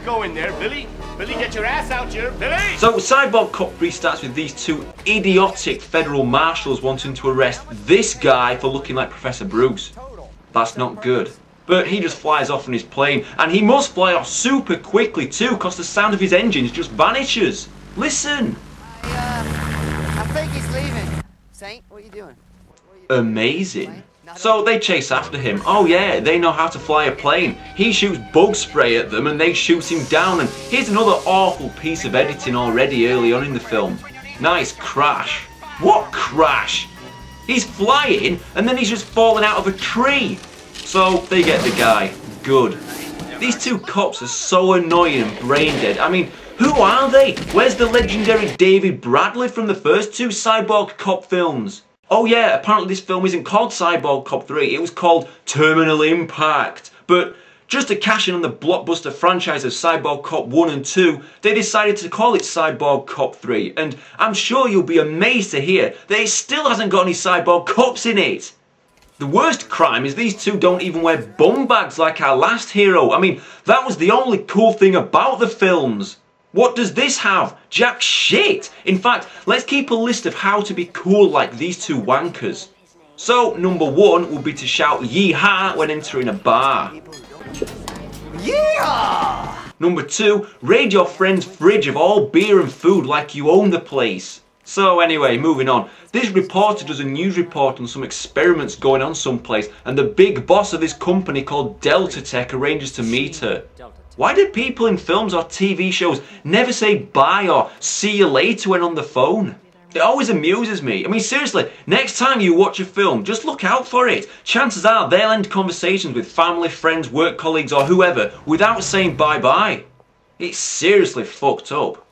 go in there, Billy. Billy, get your ass out here, Billy! So Cyborg Cop 3 starts with these two idiotic federal marshals wanting to arrest this guy for looking like Professor Bruce. That's not good. But he just flies off on his plane, and he must fly off super quickly too, because the sound of his engines just vanishes. Listen! I think he's leaving. Saint, what are you doing? Amazing. So they chase after him. Oh yeah, they know how to fly a plane. He shoots bug spray at them and they shoot him down, and here's another awful piece of editing already early on in the film. Nice crash. What crash? He's flying and then he's just falling out of a tree. So they get the guy. Good. These two cops are so annoying and brain dead. I mean, who are they? Where's the legendary David Bradley from the first two Cyborg Cop films? Oh yeah, apparently this film isn't called Cyborg Cop 3, it was called Terminal Impact. But just to cash in on the blockbuster franchise of Cyborg Cop 1 and 2, they decided to call it Cyborg Cop 3. And I'm sure you'll be amazed to hear that it still hasn't got any Cyborg Cops in it. The worst crime is these two don't even wear bum bags like our last hero. I mean, that was the only cool thing about the films. What does this have? Jack shit! In fact, let's keep a list of how to be cool like these two wankers. So, number 1 would be to shout yee-haw when entering a bar. Yeah! Number 2, raid your friend's fridge of all beer and food like you own the place. So anyway, moving on. This reporter does a news report on some experiments going on someplace, and the big boss of this company called Delta Tech arranges to meet her. Why do people in films or TV shows never say bye or see you later when on the phone? It always amuses me. I mean, seriously, next time you watch a film, just look out for it. Chances are they'll end conversations with family, friends, work colleagues or whoever without saying bye-bye. It's seriously fucked up.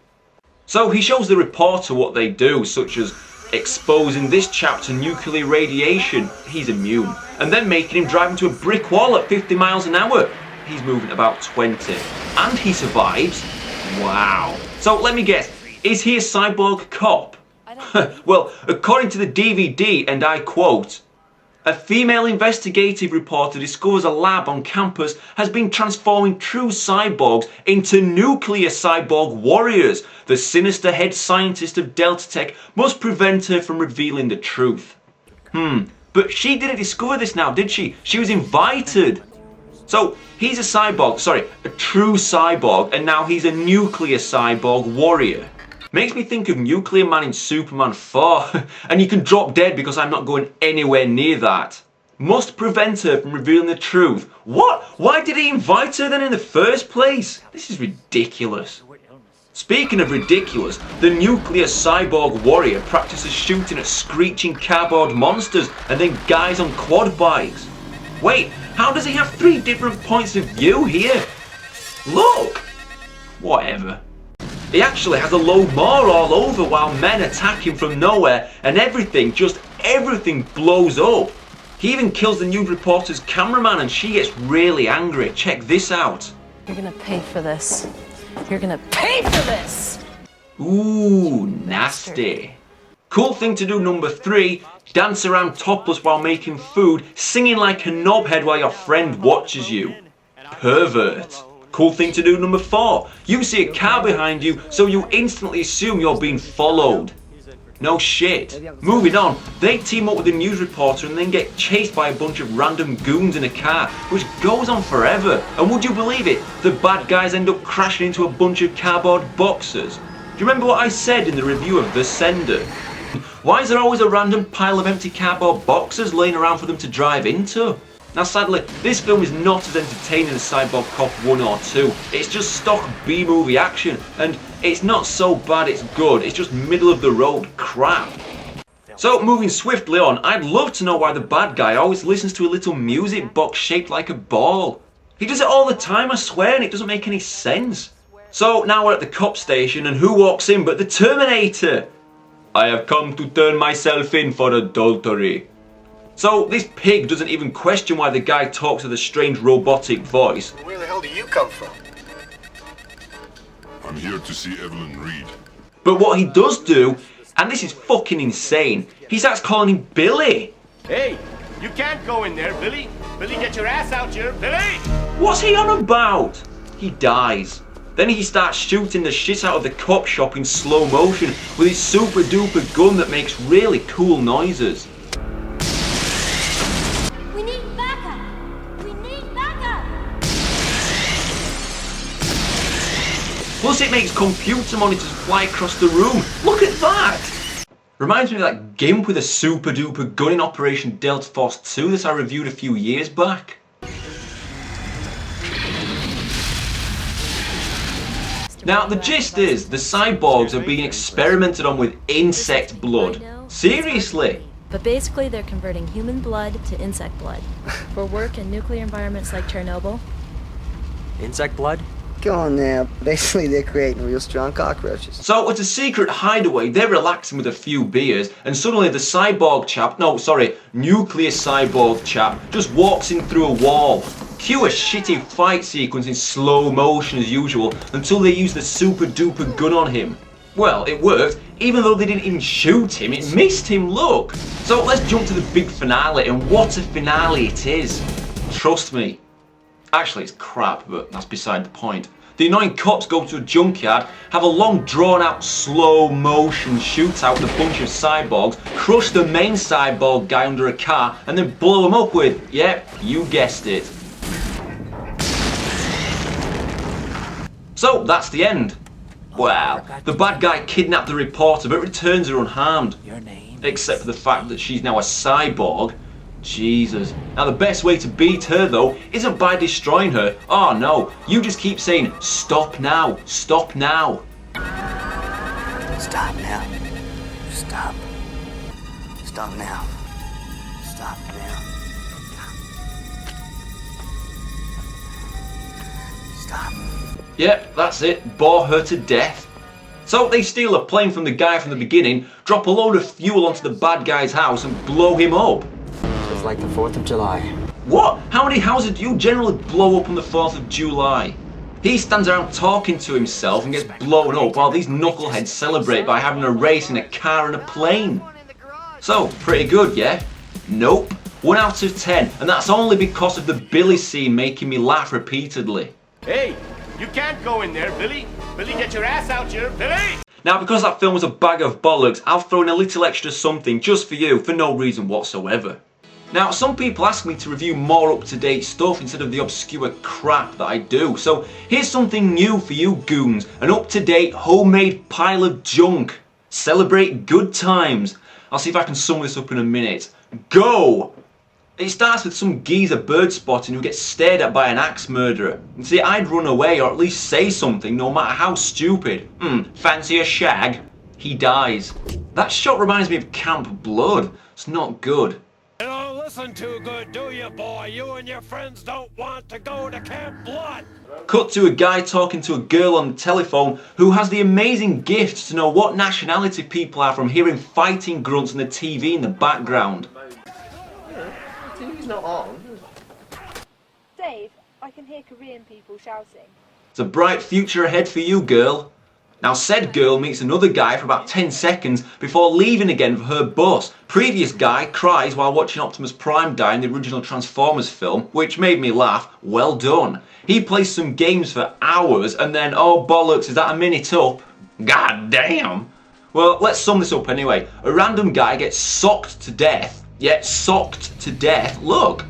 So he shows the reporter what they do, such as exposing this chap to nuclear radiation, he's immune, and then making him drive into a brick wall at 50 miles an hour. He's moving about 20. And he survives. Wow. So let me guess, is he a cyborg cop? Well, according to the DVD, and I quote, a female investigative reporter discovers a lab on campus has been transforming true cyborgs into nuclear cyborg warriors. The sinister head scientist of Delta Tech must prevent her from revealing the truth. But she didn't discover this now, did she? She was invited. So, he's a cyborg, a true cyborg, and now he's a nuclear cyborg warrior. Makes me think of Nuclear Man in Superman 4, and you can drop dead because I'm not going anywhere near that. Must prevent her from revealing the truth. What? Why did he invite her then in the first place? This is ridiculous. Speaking of ridiculous, the nuclear cyborg warrior practices shooting at screeching cardboard monsters and then guys on quad bikes. Wait, how does he have 3 different points of view here? Look! Whatever. He actually has a low more all over while men attack him from nowhere, and everything blows up. He even kills the news reporter's cameraman and she gets really angry. Check this out. You're gonna pay for this. You're gonna pay for this! Ooh, nasty. Cool thing to do number 3, dance around topless while making food, singing like a knobhead while your friend watches you. Pervert. Cool thing to do number 4, you see a car behind you, so you instantly assume you're being followed. No shit. Moving on, they team up with a news reporter and then get chased by a bunch of random goons in a car, which goes on forever. And would you believe it, the bad guys end up crashing into a bunch of cardboard boxes. Do you remember what I said in the review of The Sender? Why is there always a random pile of empty cardboard boxes laying around for them to drive into? Now sadly, this film is not as entertaining as Cyborg Cop 1 or 2. It's just stock B-movie action, and it's not so bad it's good, it's just middle of the road crap. So moving swiftly on, I'd love to know why the bad guy always listens to a little music box shaped like a ball. He does it all the time, I swear, and it doesn't make any sense. So now we're at the cop station, and who walks in but the Terminator? I have come to turn myself in for adultery. So this pig doesn't even question why the guy talks with a strange robotic voice. Where the hell do you come from? I'm here to see Evelyn Reed. But what he does do, and this is fucking insane, he starts calling him Billy. Hey, you can't go in there, Billy. Billy, get your ass out here, Billy! What's he on about? He dies. Then he starts shooting the shit out of the cop shop in slow motion with his super duper gun that makes really cool noises. We need backup! We need backup! Plus it makes computer monitors fly across the room. Look at that! Reminds me of that gimp with a super duper gun in Operation Delta Force 2 that I reviewed a few years back. Now the gist is, the cyborgs are being experimented on with insect blood. Seriously? But basically they're converting human blood to insect blood. For work in nuclear environments like Chernobyl. Insect blood? Go on now. Basically, they're creating real strong cockroaches. So at a secret hideaway, they're relaxing with a few beers, and suddenly the cyborg chap, no sorry, nuclear cyborg chap, just walks in through a wall. Cue a shitty fight sequence in slow motion as usual, until they use the super duper gun on him. Well, it worked, even though they didn't even shoot him, it missed him, look! So let's jump to the big finale, and what a finale it is. Trust me. Actually, it's crap, but that's beside the point. The annoying cops go to a junkyard, have a long drawn-out slow motion shootout with a bunch of cyborgs, crush the main cyborg guy under a car, and then blow him up with, yep, you guessed it. So, that's the end. Wow, the bad guy kidnapped the reporter but returns her unharmed. Your name? Except for the fact that she's now a cyborg. Jesus. Now the best way to beat her though isn't by destroying her. Oh no, you just keep saying stop now, stop now. Stop now. Stop. Stop now. Stop now. Stop. Yep, that's it, bore her to death. So they steal a plane from the guy from the beginning, drop a load of fuel onto the bad guy's house and blow him up. It's like the 4th of July. What? How many houses do you generally blow up on the 4th of July? He stands around talking to himself and gets blown up while these knuckleheads celebrate by having a race in a car and a plane. So, pretty good, yeah? Nope. 1 out of 10, and that's only because of the Billy scene making me laugh repeatedly. Hey, you can't go in there, Billy. Billy, get your ass out here, Billy! Now, because that film was a bag of bollocks, I'll throw in a little extra something just for you, for no reason whatsoever. Now, some people ask me to review more up-to-date stuff instead of the obscure crap that I do, so here's something new for you goons, an up-to-date homemade pile of junk. Celebrate good times. I'll see if I can sum this up in a minute. Go! It starts with some geezer bird spotting who gets stared at by an axe murderer. And see, I'd run away or at least say something, no matter how stupid. Fancy a shag? He dies. That shot reminds me of Camp Blood. It's not good. You don't listen too good, do you, boy? You and your friends don't want to go to Camp Blood. Cut to a guy talking to a girl on the telephone who has the amazing gift to know what nationality people are from hearing fighting grunts on the TV in the background. TV's not on. Dave, I can hear Korean people shouting. It's a bright future ahead for you, girl. Now, said girl meets another guy for about 10 seconds before leaving again for her bus. Previous guy cries while watching Optimus Prime die in the original Transformers film, which made me laugh. Well done. He plays some games for hours and then, oh bollocks, is that a minute up? God damn. Well, let's sum this up anyway. A random guy gets socked to death. Yeah, socked to death. Look.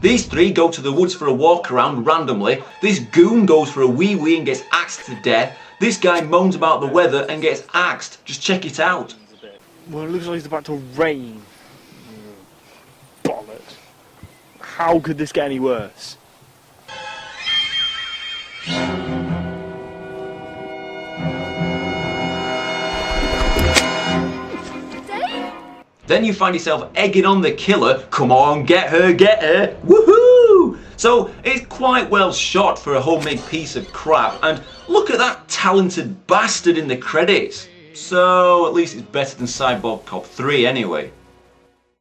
These three go to the woods for a walk around randomly. This goon goes for a wee-wee and gets axed to death. This guy moans about the weather and gets axed. Just check it out. Well, it looks like it's about to rain. Bollocks. How could this get any worse? Then you find yourself egging on the killer. Come on, get her, woohoo! So it's quite well shot for a homemade piece of crap, and look at that talented bastard in the credits. So at least it's better than Cyborg Cop 3 anyway.